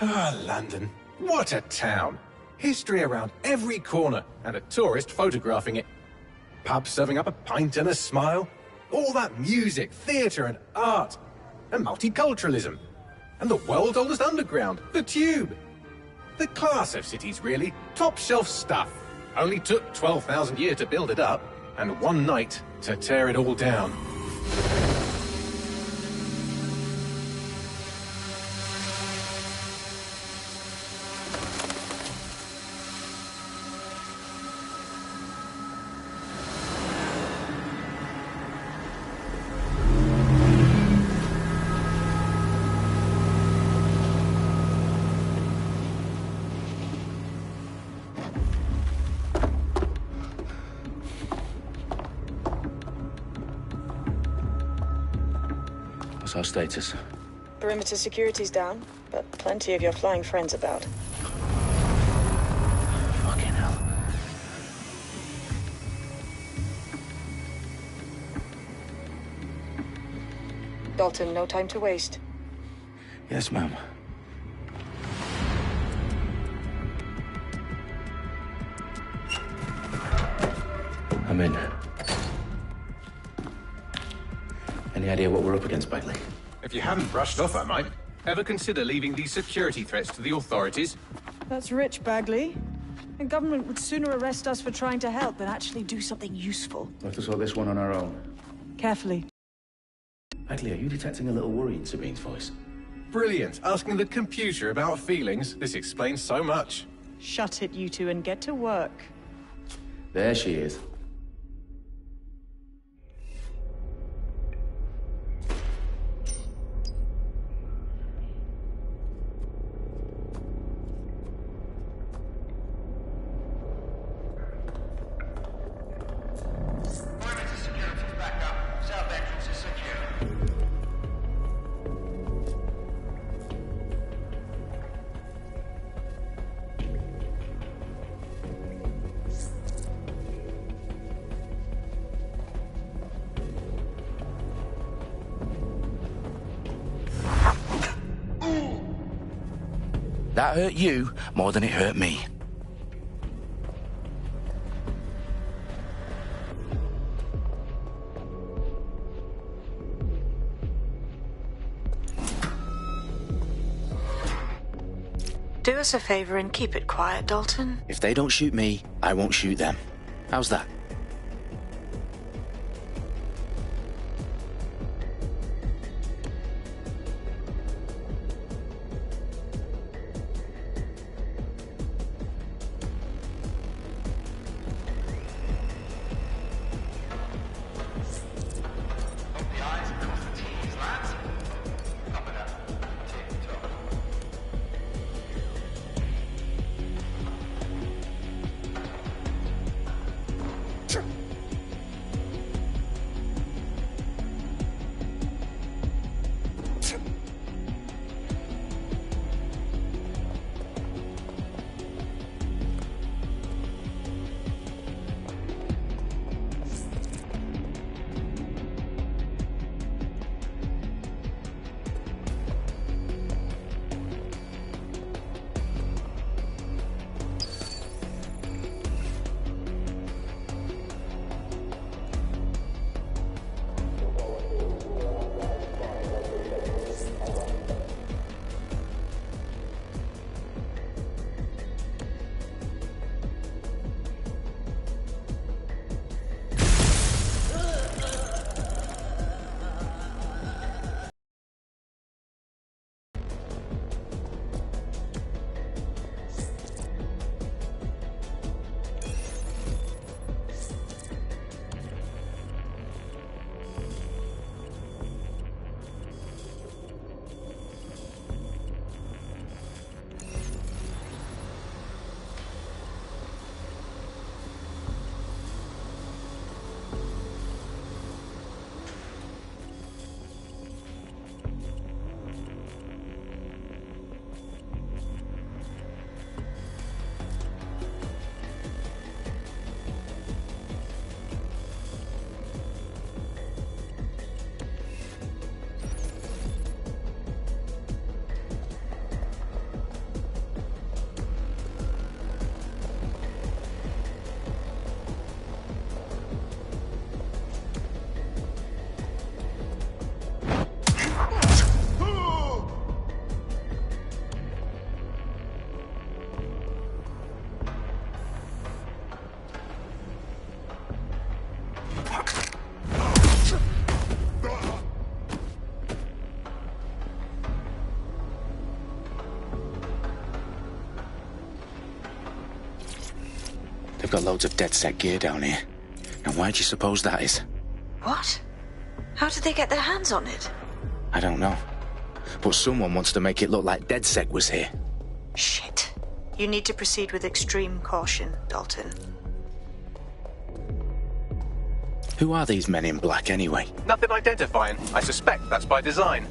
Ah, London. What a town. History around every corner, and a tourist photographing it. Pubs serving up a pint and a smile. All that music, theatre and art. And multiculturalism. And the world's oldest underground, the Tube. The class of cities, really. Top shelf stuff. Only took 12,000 years to build it up, and one night to tear it all down. What's our status? Perimeter security's down, but plenty of your flying friends about. Fucking hell. Dalton, no time to waste. Yes, ma'am. I'm in. Any idea what we're up against, Bagley? If you haven't brushed off, I might. Ever consider leaving these security threats to the authorities? That's rich, Bagley. The government would sooner arrest us for trying to help than actually do something useful. We'll have to sort this one on our own. Carefully. Bagley, are you detecting a little worry in Sabine's voice? Brilliant. Asking the computer about feelings. This explains so much. Shut it, you two, and get to work. There she is. That hurt you more than it hurt me. Do us a favor and keep it quiet, Dalton. If they don't shoot me, I won't shoot them. How's that? got loads of DedSec gear down here. And why do you suppose that is? What? How did they get their hands on it? I don't know. But someone wants to make it look like DedSec was here. Shit. You need to proceed with extreme caution, Dalton. Who are these men in black, anyway? Nothing identifying. I suspect that's by design.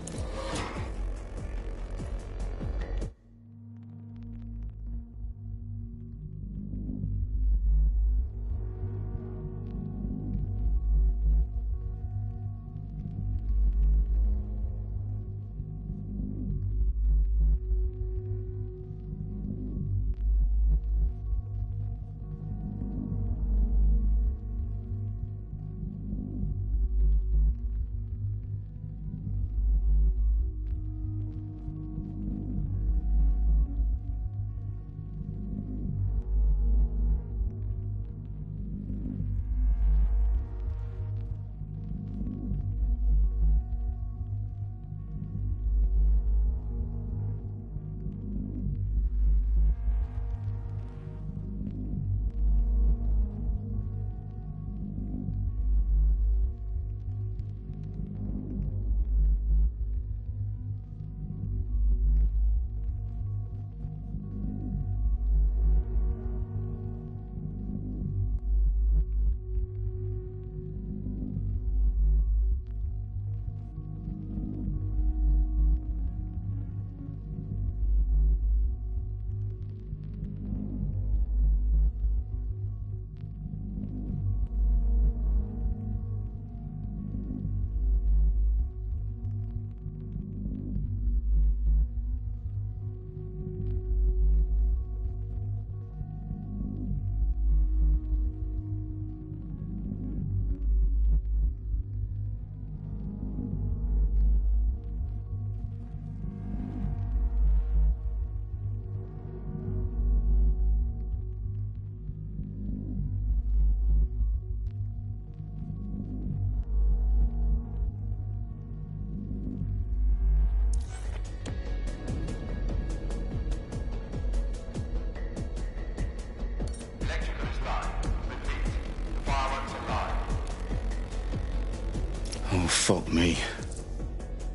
Oh, fuck me.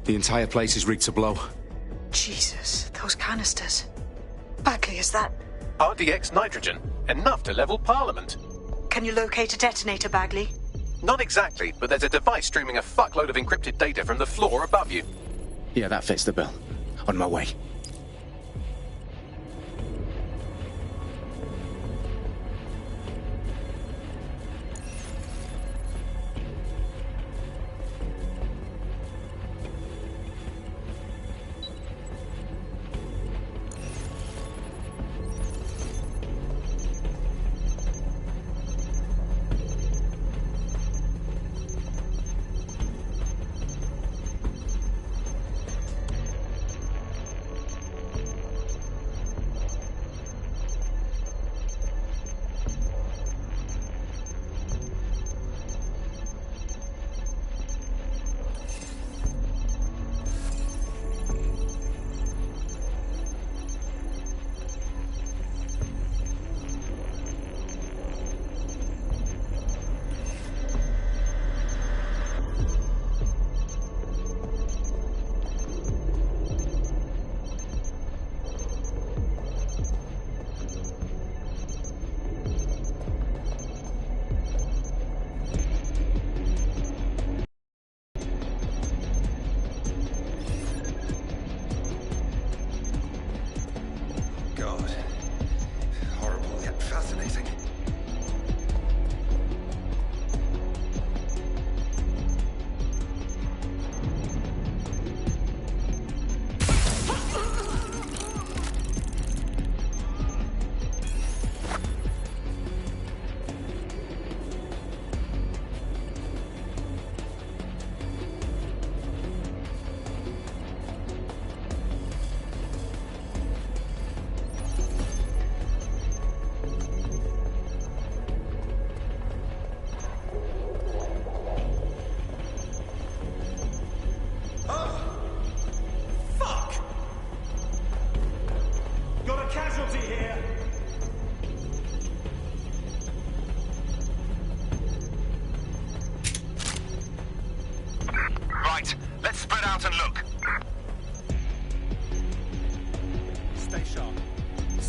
The entire place is rigged to blow. Jesus, those canisters. Bagley, is that... RDX nitrogen. Enough to level Parliament. Can you locate a detonator, Bagley? Not exactly, but there's a device streaming a fuckload of encrypted data from the floor above you. Yeah, that fits the bill. On my way.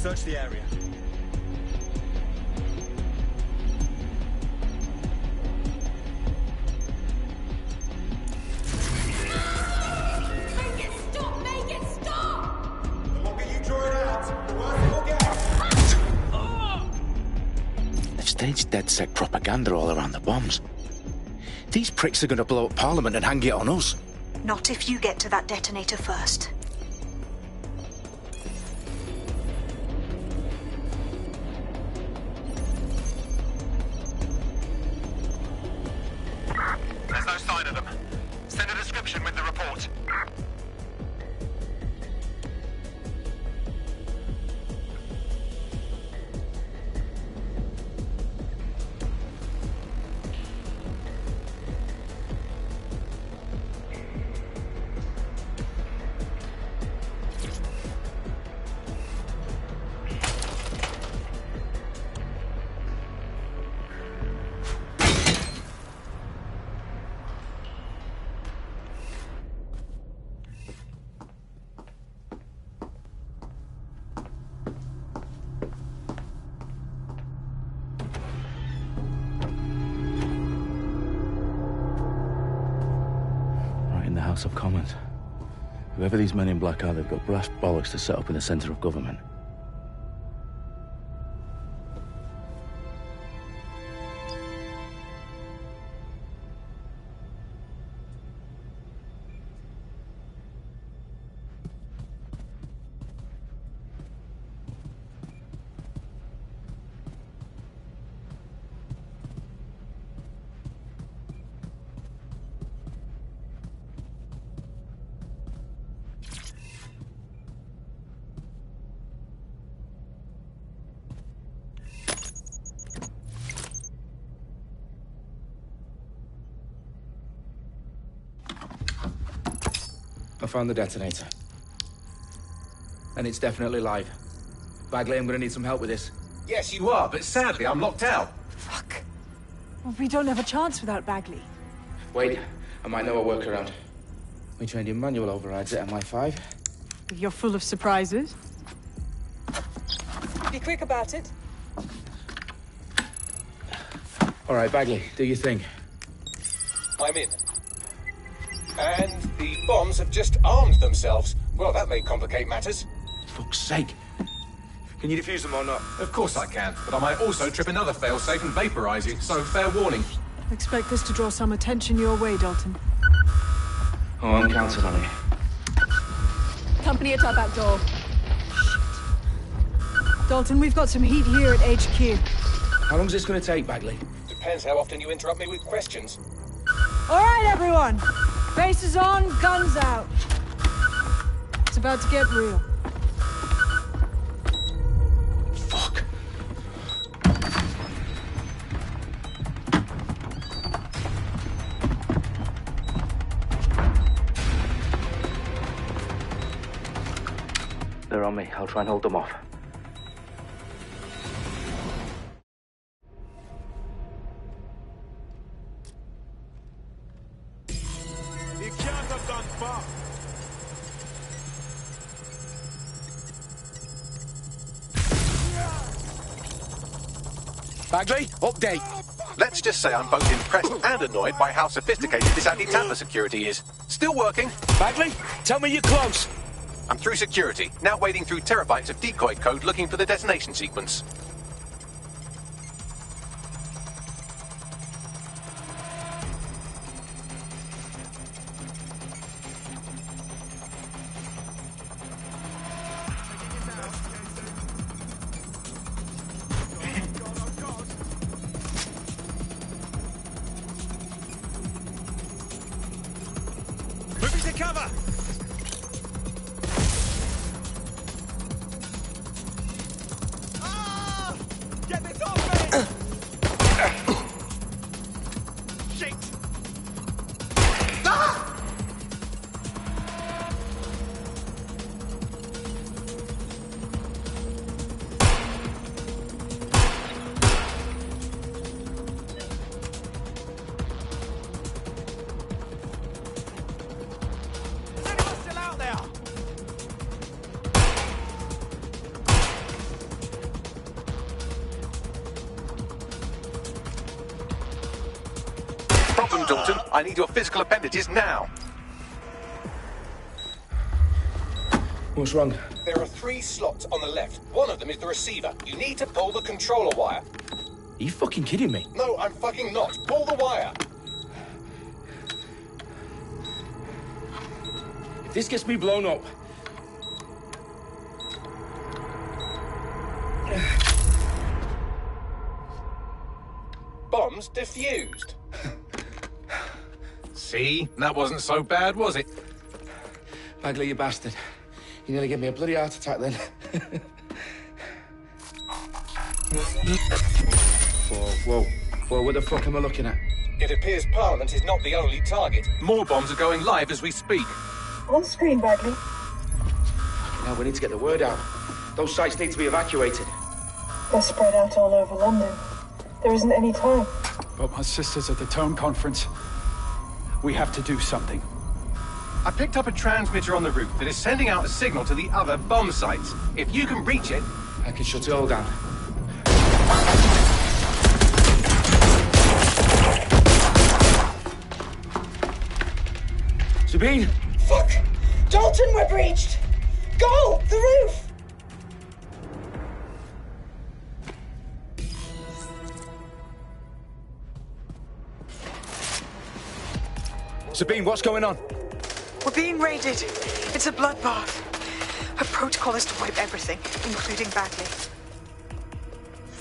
Search the area. Make it stop! Make it stop! The longer you draw it out, the worse it will get. They've staged DedSec propaganda all around the bombs. These pricks are going to blow up Parliament and hang it on us. Not if you get to that detonator first. There's no sign of them. Send a description with the report. House of Commons. Whoever these men in black are, they've got brass bollocks to set up in the centre of government. I found the detonator. And it's definitely live. Bagley, I'm gonna need some help with this. Yes, you are, but sadly I'm locked out. Fuck. Well, we don't have a chance without Bagley. Wait, I might know a workaround. We trained in manual overrides at MI5. You're full of surprises. Be quick about it. All right, Bagley, do your thing. I'm in. And the bombs have just armed themselves. Well, that may complicate matters. Fuck's sake. Can you defuse them or not? Of course I can, but I might also trip another failsafe and vaporize you, so fair warning. Expect this to draw some attention your way, Dalton. Oh, I'm counting on it. Company at our back door. Shit. Dalton, we've got some heat here at HQ. How long's this gonna take, Bagley? Depends how often you interrupt me with questions. All right, everyone. Faces on, guns out. It's about to get real. Fuck. They're on me. I'll try and hold them off. Bagley, update. Let's just say I'm both impressed and annoyed by how sophisticated this anti-tamper security is. Still working. Bagley, tell me you're close. I'm through security, now wading through terabytes of decoy code looking for the detonation sequence. Moving to cover! Ah! Get this off me! Shit! Ah! I need your physical appendages now. What's wrong? There are 3 slots on the left. One of them is the receiver. You need to pull the controller wire. Are you fucking kidding me? No, I'm fucking not. Pull the wire. If this gets me blown up... Bombs defused. See? That wasn't so bad, was it? Bagley, you bastard. You nearly gave me a bloody heart attack then. Whoa. What the fuck am I looking at? It appears Parliament is not the only target. More bombs are going live as we speak. On screen, Bagley. Now we need to get the word out. Those sites need to be evacuated. They're spread out all over London. There isn't any time. But my sister's at the Tone Conference. We have to do something. I picked up a transmitter on the roof that is sending out a signal to the other bomb sites. If you can reach it... I can shut it all down. Sabine! Fuck! Dalton, we're breached! Go! The roof! Sabine, what's going on? We're being raided. It's a bloodbath. Her protocol is to wipe everything, including Bagley.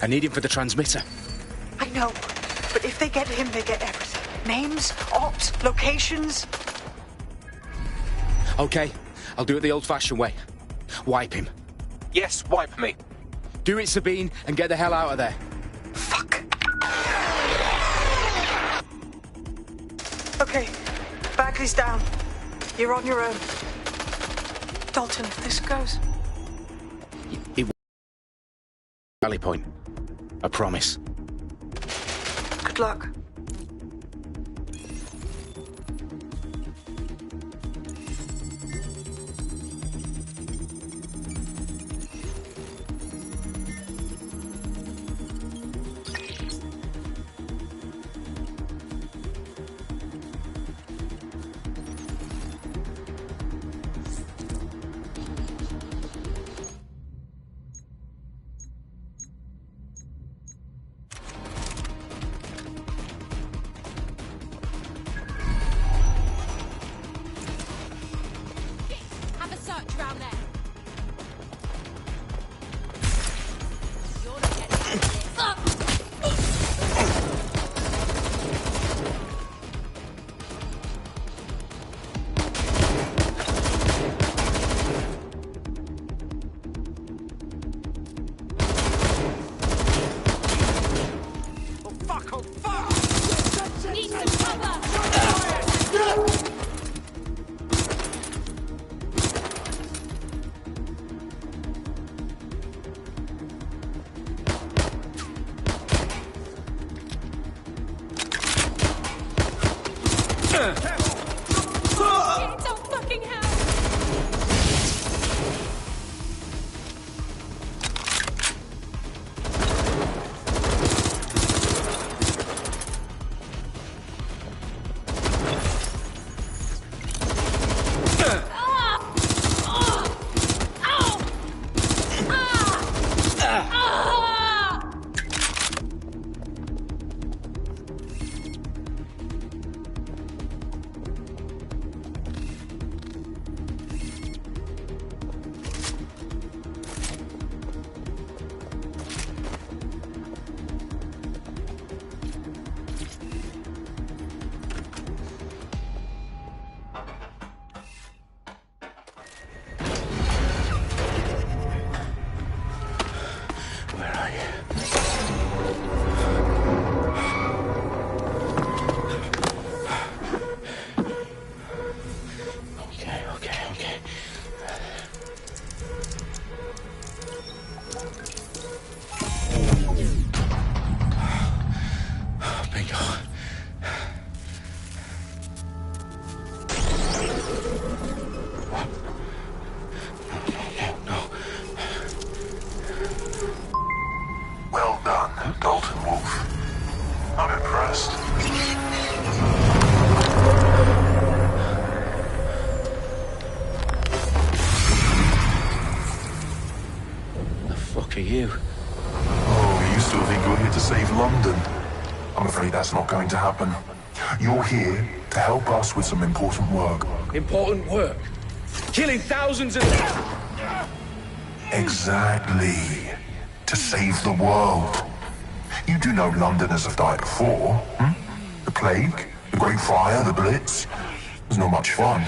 I need him for the transmitter. I know, but if they get him, they get everything. Names, ops, locations. Okay, I'll do it the old-fashioned way. Wipe him. Yes, wipe me. Do it, Sabine, and get the hell out of there. Fuck. Okay, Bagley's down. You're on your own. Dalton, if this goes... It will Valley Point. I promise. Good luck. Have a search around there. You're not getting out of this. Oh, fuck! Oh, fuck! Need some cover. for you. Oh, you still think you're here to save London? I'm afraid that's not going to happen. You're here to help us with some important work. Important work? Killing thousands of... Exactly. To save the world. You do know Londoners have died before, hmm? The Plague, the Great Fire, the Blitz. It's not much fun.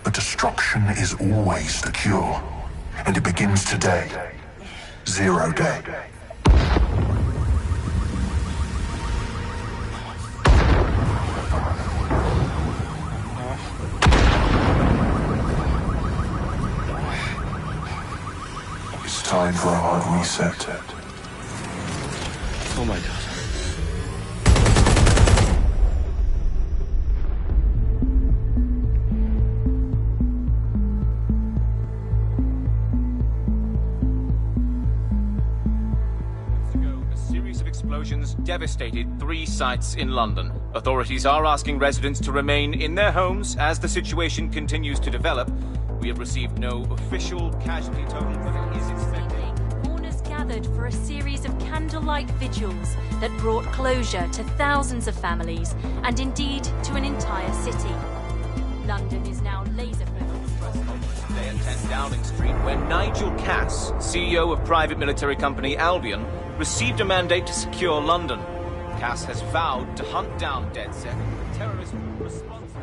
But destruction is always the cure. And it begins today. Zero Day. It's time for a hard reset. Oh my God. Explosions devastated 3 sites in London. Authorities are asking residents to remain in their homes as the situation continues to develop. We have received no official casualty total, but it is expected. Mourners gathered for a series of candlelight vigils that brought closure to thousands of families and indeed to an entire city. London is now laser-focused. Today at 10 Downing Street, when Nigel Cass, CEO of private military company Albion, received a mandate to secure London. Cass has vowed to hunt down DedSec. Terrorist responses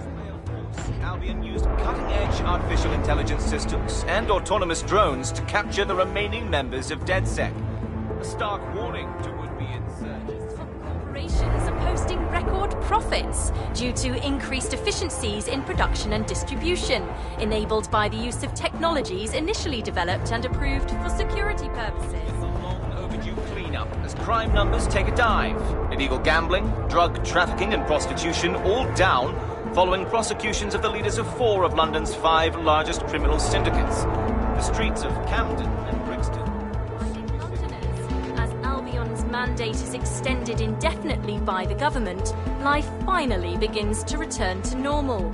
force. Albion used cutting-edge artificial intelligence systems and autonomous drones to capture the remaining members of DedSec. A stark warning to would-be insurgents. Corporations are posting record profits due to increased efficiencies in production and distribution, enabled by the use of technologies initially developed and approved for security purposes. Cleanup as crime numbers take a dive. Illegal gambling, drug trafficking and prostitution all down following prosecutions of the leaders of 4 of London's 5 largest criminal syndicates. The streets of Camden and Brixton. Londoners, as Albion's mandate is extended indefinitely by the government, life finally begins to return to normal.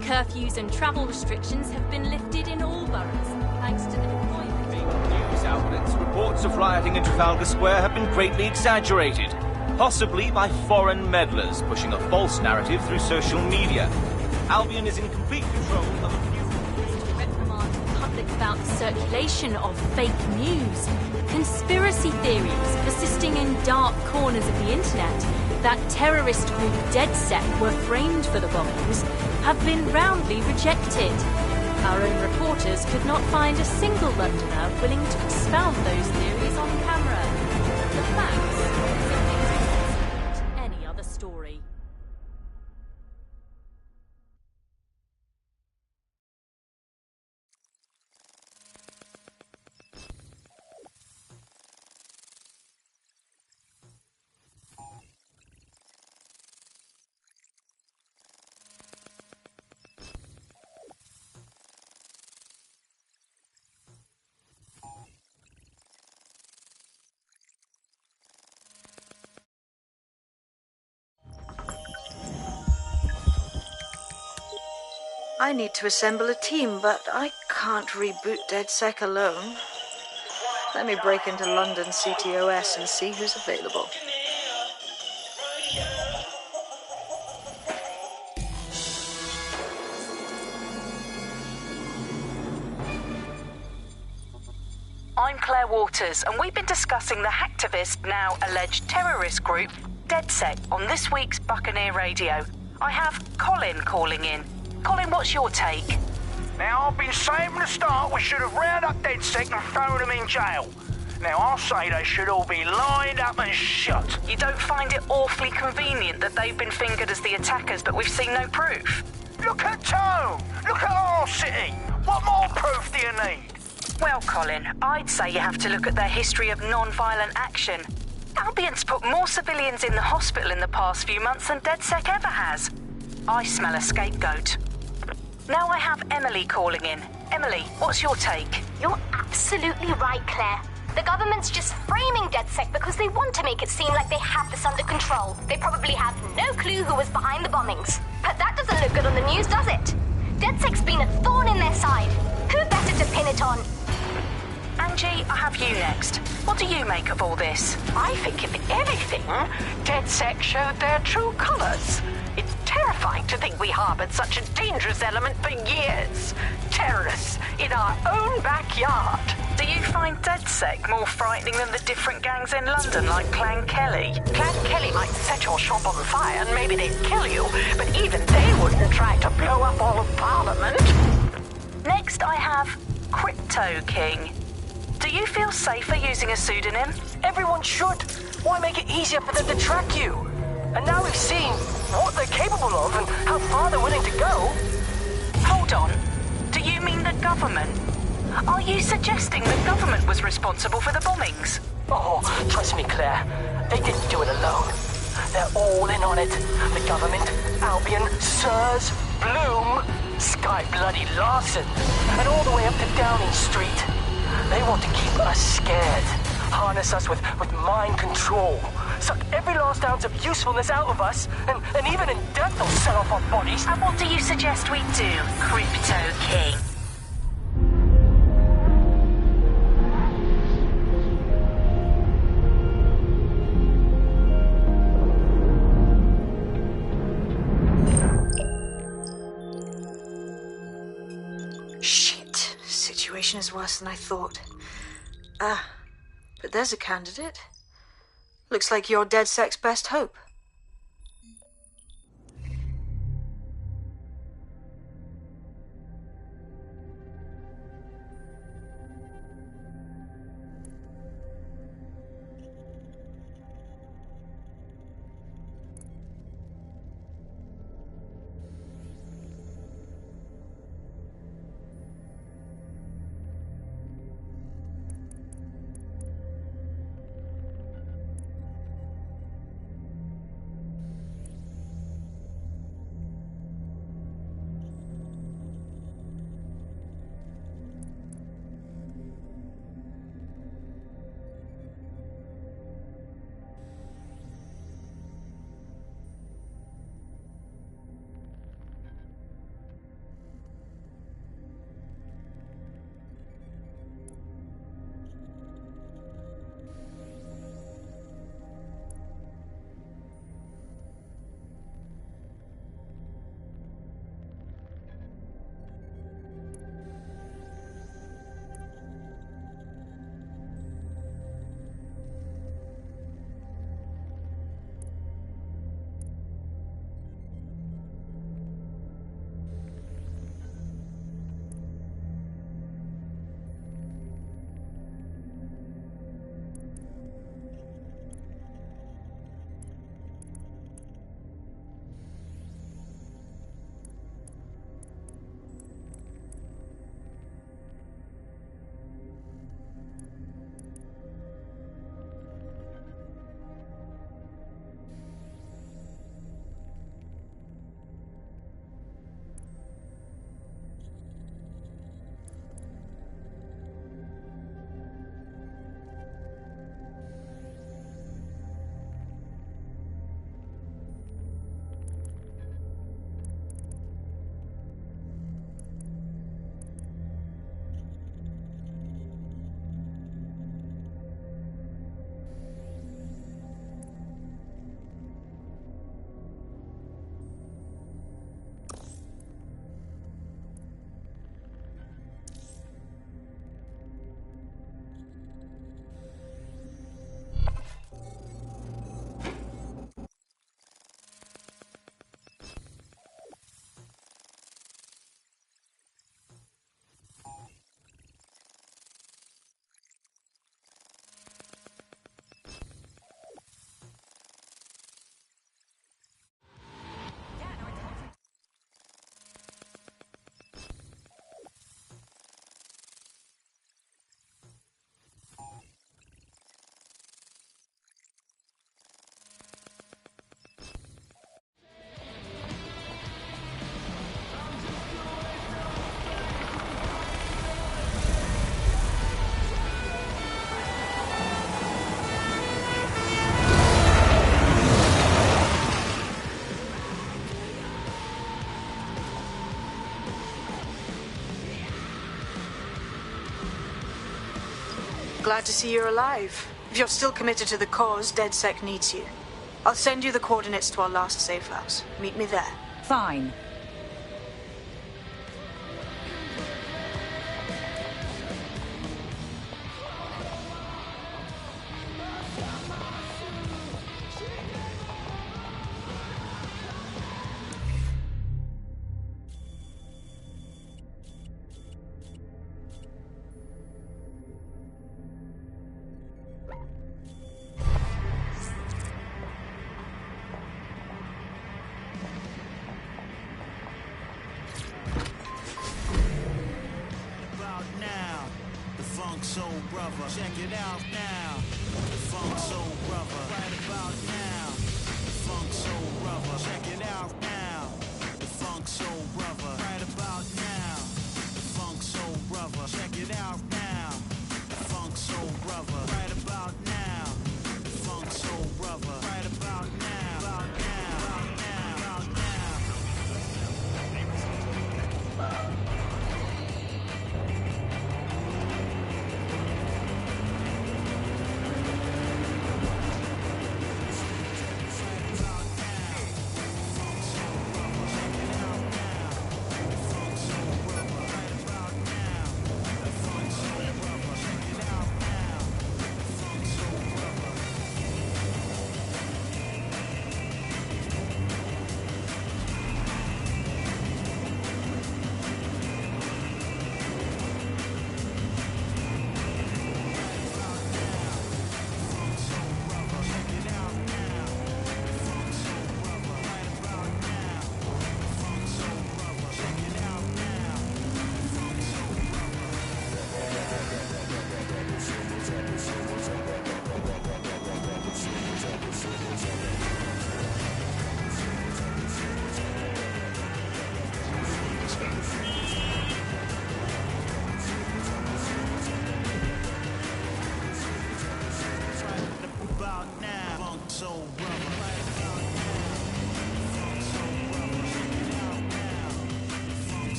Curfews and travel restrictions have been lifted in all boroughs, thanks to the deployment. News outlets, reports of rioting in Trafalgar Square have been greatly exaggerated, possibly by foreign meddlers pushing a false narrative through social media. Albion is in complete control of a few... reprimand the public about the circulation of fake news, conspiracy theories persisting in dark corners of the internet that terrorist group DedSec were framed for the bombings have been roundly rejected. Our own reporters could not find a single Londoner willing to expound those theories on camera. The facts simply suit any other story. I need to assemble a team, but I can't reboot DedSec alone. Let me break into London CTOS and see who's available. I'm Claire Waters, and we've been discussing the hacktivist, now alleged terrorist group, DedSec, on this week's Buccaneer Radio. I have Colin calling in. Colin, what's your take? Now, I've been saying from the start we should have rounded up DedSec and thrown them in jail. Now, I'll say they should all be lined up and shot. You don't find it awfully convenient that they've been fingered as the attackers, but we've seen no proof? Look at Tone! Look at our city! What more proof do you need? Well, Colin, I'd say you have to look at their history of non-violent action. Albion's put more civilians in the hospital in the past few months than DedSec ever has. I smell a scapegoat. Now I have Emily calling in. Emily, what's your take? You're absolutely right, Claire. The government's just framing DedSec because they want to make it seem like they have this under control. They probably have no clue who was behind the bombings. But that doesn't look good on the news, does it? DedSec's been a thorn in their side. Who better to pin it on? And Archie, I have you next. What do you make of all this? I think, if anything, DedSec showed their true colors. It's terrifying to think we harbored such a dangerous element for years. Terrorists in our own backyard. Do you find DedSec more frightening than the different gangs in London, like Clan Kelly? Clan Kelly might set your shop on fire and maybe they'd kill you, but even they wouldn't try to blow up all of Parliament. Next, I have Crypto King. Do you feel safer using a pseudonym? Everyone should. Why make it easier for them to track you? And now we've seen what they're capable of and how far they're willing to go. Hold on. Do you mean the government? Are you suggesting the government was responsible for the bombings? Oh, trust me, Claire. They didn't do it alone. They're all in on it. The government, Albion, Sirs, Bloom, Sky Bloody Larson, and all the way up to Downing Street. They want to keep us scared, harness us with mind control, suck every last ounce of usefulness out of us, and even in death they'll sell off our bodies. And what do you suggest we do, Crypto King? Shit. Situation is worse than I thought. But there's a candidate. Looks like you're DedSec's best hope. Glad to see you're alive. If you're still committed to the cause, DedSec needs you. I'll send you the coordinates to our last safe house. Meet me there. Fine.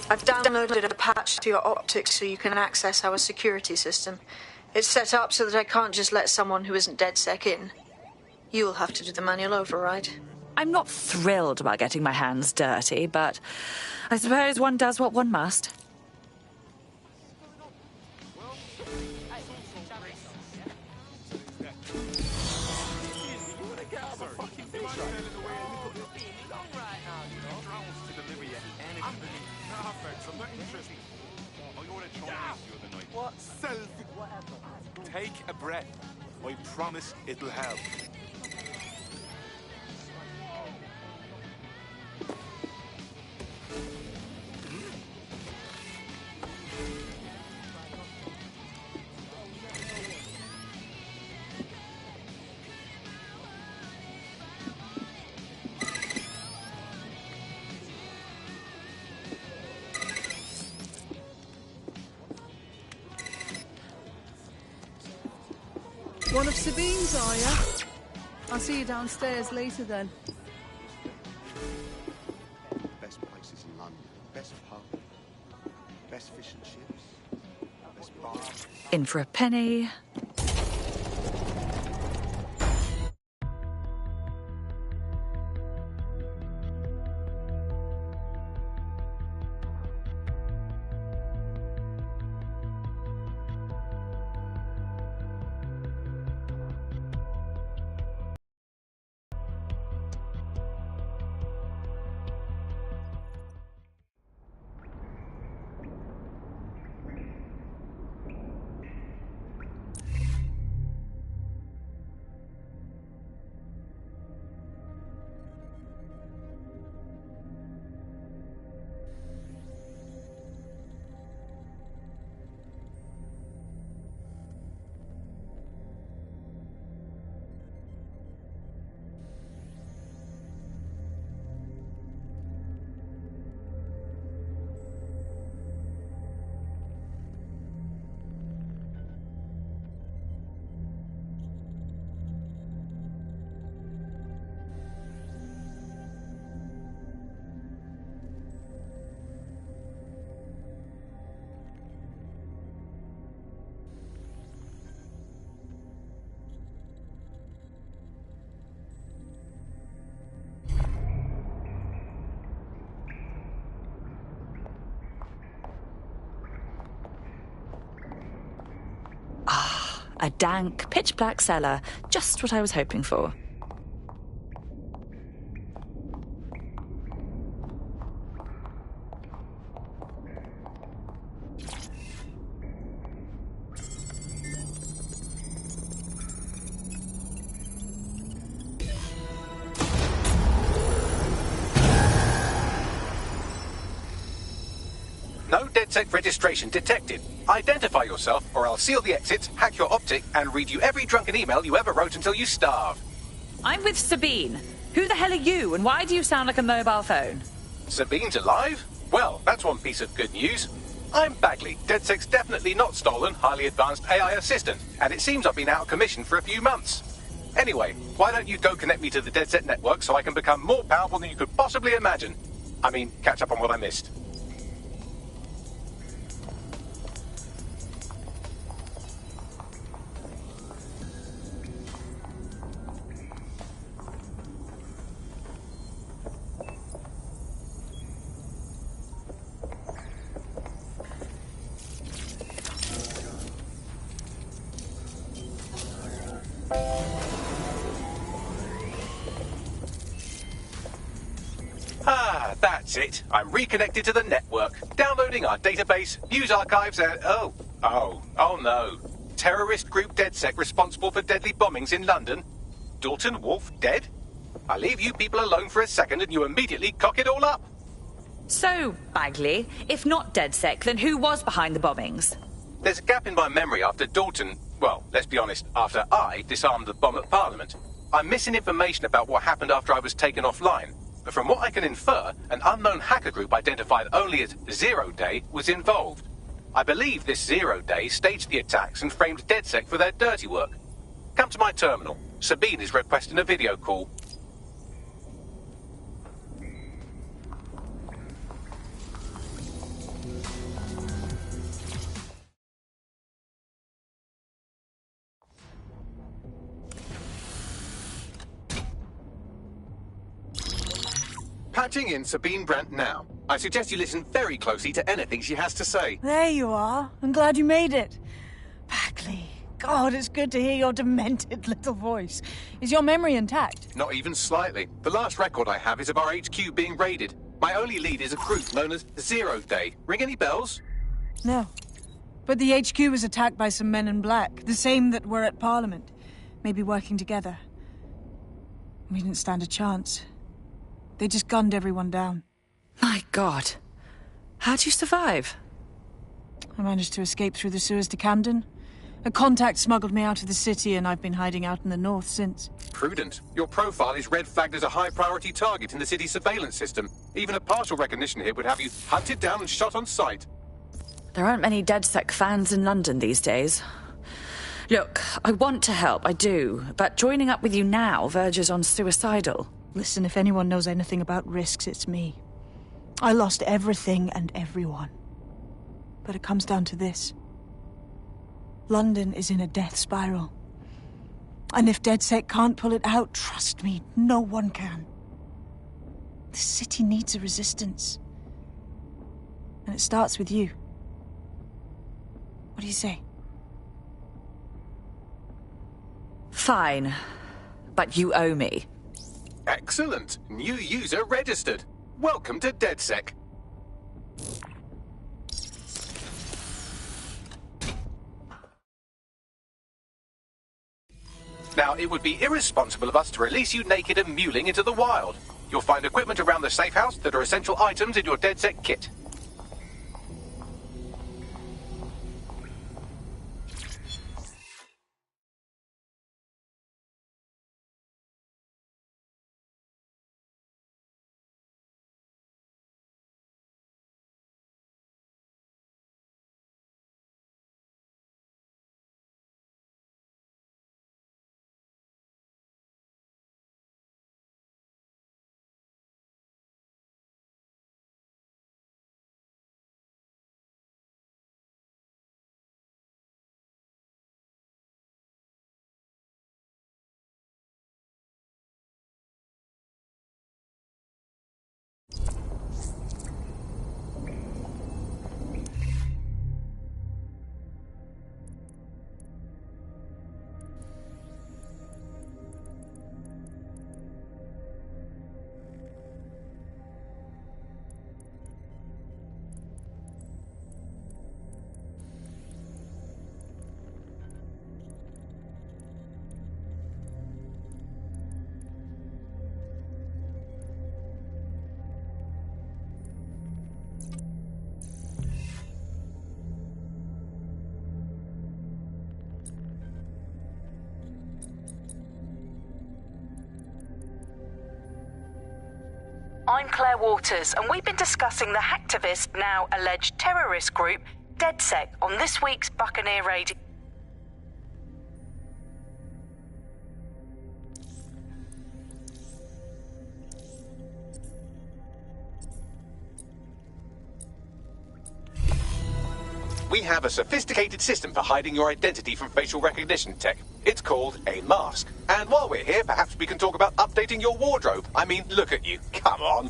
I've downloaded a patch to your optics so you can access our security system. It's set up so that I can't just let someone who isn't DedSec in. You'll have to do the manual override. I'm not thrilled about getting my hands dirty, but I suppose one does what one must. Take a breath. I promise it'll help. One of Sabine's, are you? I'll see you downstairs later then. Best places in London, best pub, best fish and chips. In for a penny. A dank, pitch-black cellar. Just what I was hoping for. No DedSec registration detected. Identify yourself, or I'll seal the exits, hack your optic, and read you every drunken email you ever wrote until you starve. I'm with Sabine. Who the hell are you, and why do you sound like a mobile phone? Sabine's alive? Well, that's one piece of good news. I'm Bagley, DedSec's definitely not stolen, highly advanced AI assistant, and it seems I've been out of commission for a few months. Anyway, why don't you go connect me to the DedSec network so I can become more powerful than you could possibly imagine? I mean, catch up on what I missed. That's it. I'm reconnected to the network, downloading our database, news archives, and oh no. Terrorist group DedSec responsible for deadly bombings in London? Dalton Wolf dead? I leave you people alone for a second and you immediately cock it all up. So, Bagley, if not DedSec, then who was behind the bombings? There's a gap in my memory after Dalton, well, let's be honest, after I disarmed the bomb at Parliament. I'm missing information about what happened after I was taken offline. But from what I can infer, an unknown hacker group identified only as Zero Day was involved. I believe this Zero Day staged the attacks and framed DedSec for their dirty work. Come to my terminal. Sabine is requesting a video call. Patching in Sabine Brandt now. I suggest you listen very closely to anything she has to say. There you are. I'm glad you made it. Bagley, God, it's good to hear your demented little voice. Is your memory intact? Not even slightly. The last record I have is of our HQ being raided. My only lead is a group known as Zero Day. Ring any bells? No. But the HQ was attacked by some men in black, the same that were at Parliament. Maybe working together. We didn't stand a chance. They just gunned everyone down. My God. How'd you survive? I managed to escape through the sewers to Camden. A contact smuggled me out of the city, and I've been hiding out in the north since. Prudent. Your profile is red flagged as a high-priority target in the city's surveillance system. Even a partial recognition here would have you hunted down and shot on sight. There aren't many DedSec fans in London these days. Look, I want to help, I do, but joining up with you now verges on suicidal. Listen, if anyone knows anything about risks, it's me. I lost everything and everyone. But it comes down to this. London is in a death spiral. And if DedSec can't pull it out, trust me, no one can. The city needs a resistance. And it starts with you. What do you say? Fine. But you owe me. Excellent. New user registered. Welcome to DedSec. Now, it would be irresponsible of us to release you naked and mewling into the wild. You'll find equipment around the safe house that are essential items in your DedSec kit. I'm Claire Waters, and we've been discussing the hacktivist, now alleged terrorist group, DedSec, on this week's Buccaneer Radio. We have a sophisticated system for hiding your identity from facial recognition tech. It's called a mask. And while we're here, perhaps we can talk about updating your wardrobe. I mean, look at you. Come on.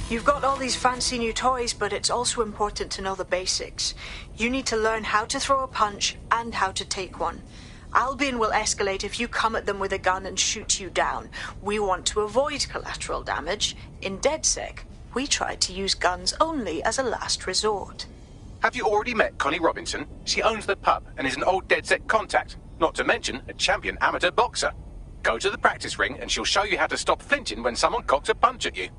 You've got all these fancy new toys, but it's also important to know the basics. You need to learn how to throw a punch and how to take one. Albion will escalate if you come at them with a gun and shoot you down. We want to avoid collateral damage. In DedSec, we try to use guns only as a last resort. Have you already met Connie Robinson? She owns the pub and is an old DedSec contact, not to mention a champion amateur boxer. Go to the practice ring and she'll show you how to stop flinching when someone cocks a punch at you.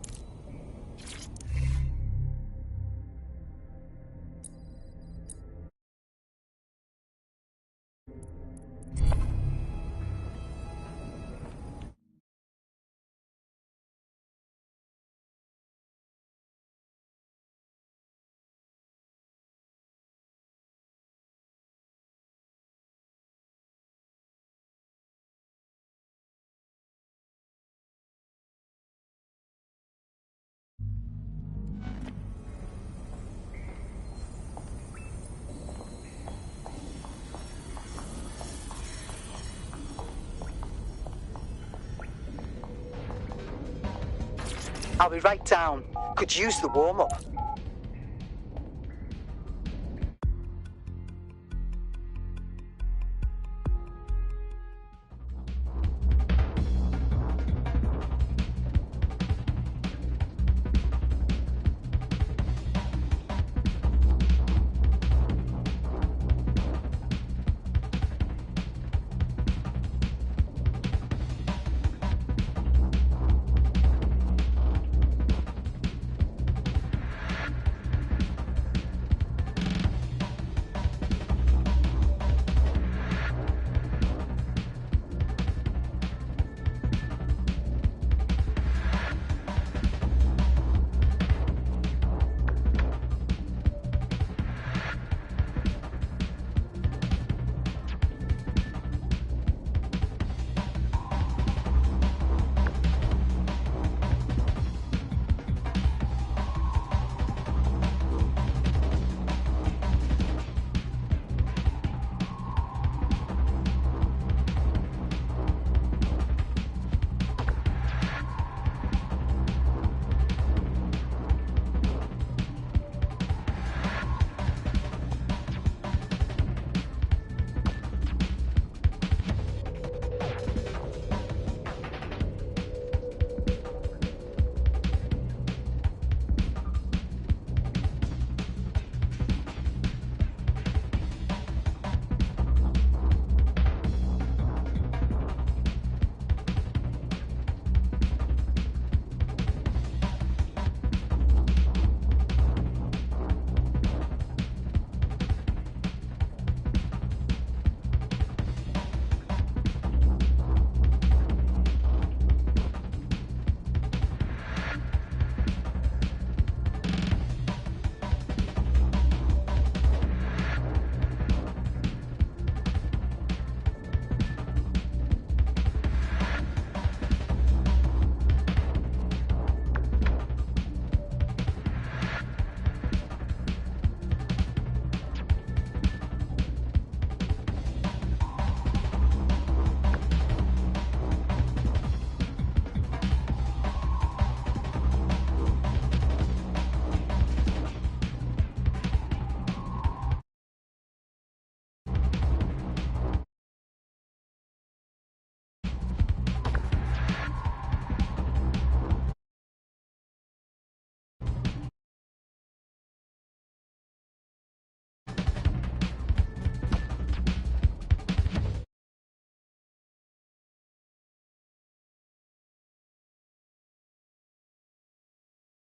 I'll be right down. Could use the warm-up.